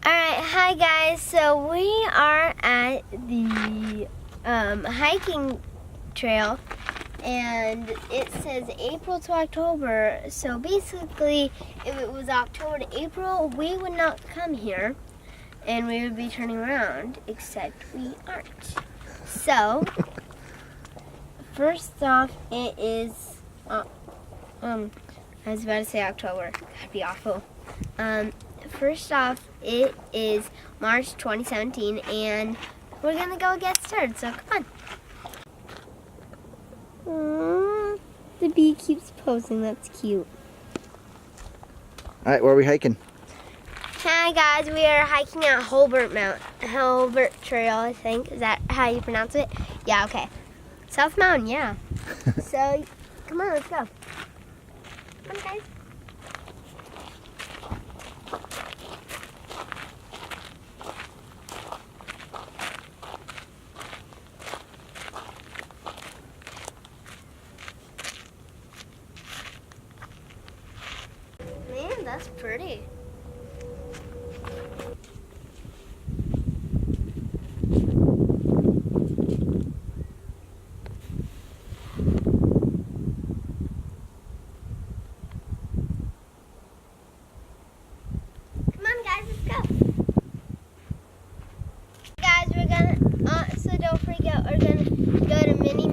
Alright, hi guys. So we are at the hiking trail and it says April to October. So basically, if it was October to April, we would not come here and we would be turning around, except we aren't. So, first off, it is, I was about to say October. That'd be awful. First off, it is March 2017, and we're gonna go get started, so come on. Aww, the bee keeps posing, that's cute. Alright, where are we hiking? Hi guys, we are hiking at Hulbert Trail, I think. Is that how you pronounce it? Yeah, okay. South Mountain, yeah. So, come on, let's go. Come on, guys. Man, that's pretty. Come on, guys, let's go. Guys, we're gonna, so don't freak out, we're gonna go to Mini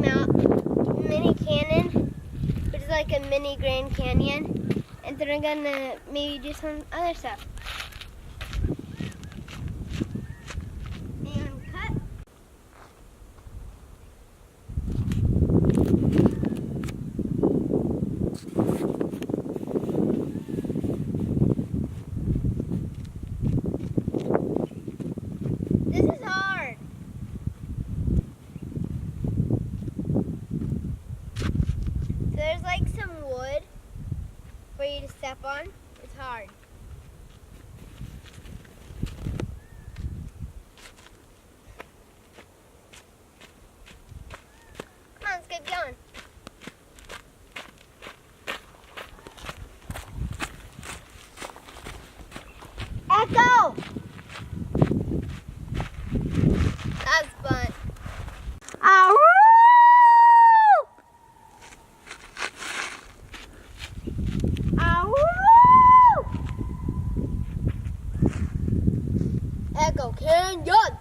Canyon, which is like a mini Grand Canyon, and then we're gonna maybe do some other stuff. And cut. This is hard. So there's like some wood for you to step on. It's hard. Come on, let's get going. Echo! That's fun. Ow! Ow! Echo Canyon!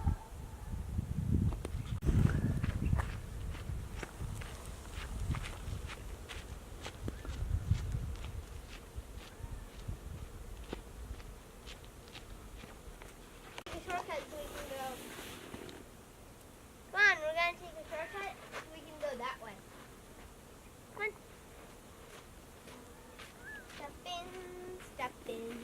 Take a shortcut so we can go. Come on, we're gonna take a shortcut so we can go that way. Come on. Step in, step in.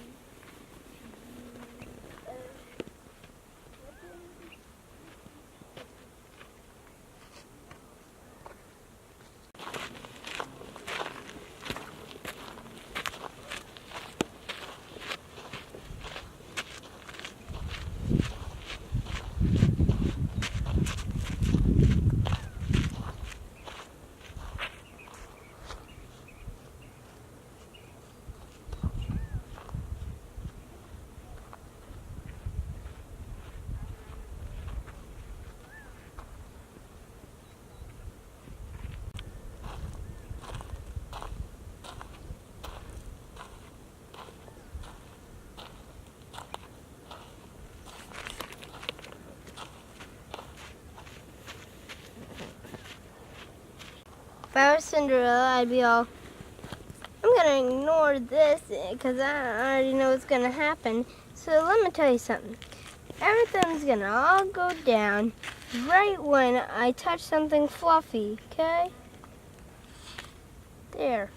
If I was Cinderella, I'd be all, I'm gonna ignore this because I already know what's gonna happen. So let me tell you something. Everything's gonna all go down right when I touch something fluffy, okay? There.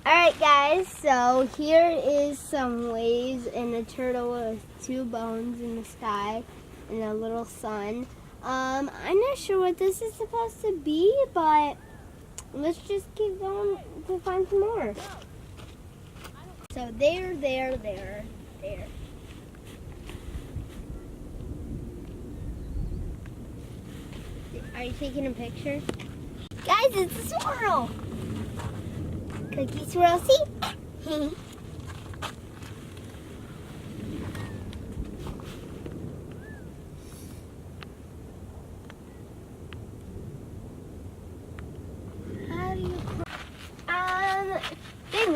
Alright guys, so here is some waves and a turtle with two bones in the sky and a little sun. I'm not sure what this is supposed to be, but let's just keep going to find some more. So there. Are you taking a picture? Guys, it's a swirl! Cookie swirl, see?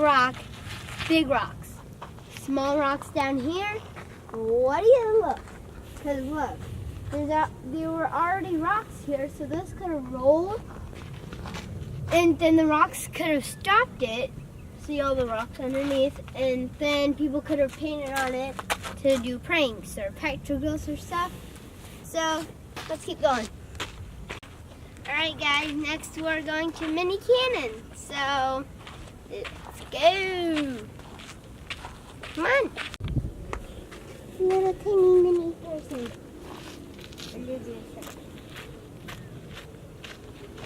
rock, big rocks. Small rocks down here. What do you look? Because look, there were already rocks here, so this could have rolled. And then the rocks could have stopped it. See all the rocks underneath. And then people could have painted on it to do pranks or petroglyphs or stuff. So let's keep going. Alright guys, next we're going to mini cannon. So let's go. Come on. Little tiny mini person.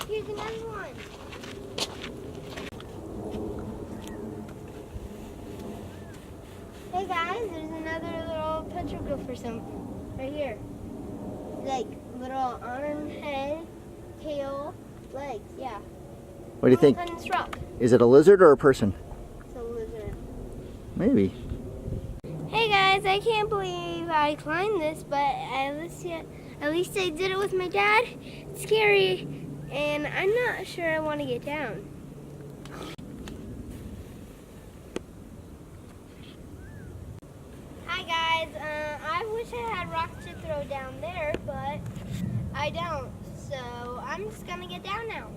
Here's another one. Hey guys, there's another little petroglyph or something right here. Like little arm, head, tail, legs, yeah. What do you think? On this rock. Is it a lizard or a person? It's a lizard. Maybe. Hey guys, I can't believe I climbed this, but at least I did it with my dad. It's scary, and I'm not sure I want to get down. Hi guys, I wish I had rocks to throw down there, but I don't. So I'm just gonna get down now.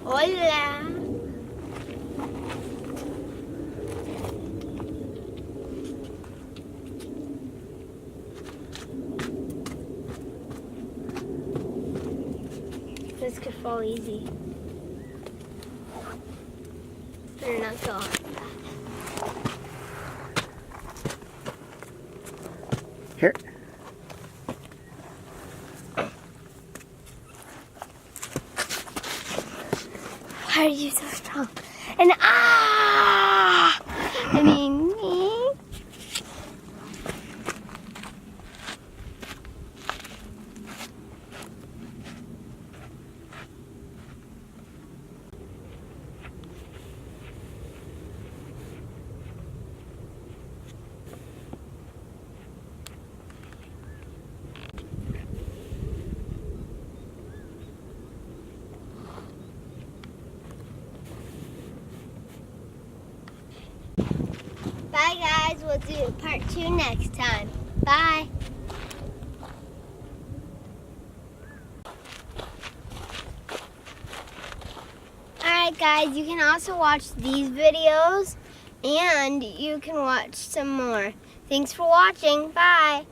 Hola. This could fall easy. Better not go off. Here. Why are you so strong? And I mean me. Bye guys, we'll do part 2 next time. Bye. Alright guys, you can also watch these videos and you can watch some more. Thanks for watching. Bye.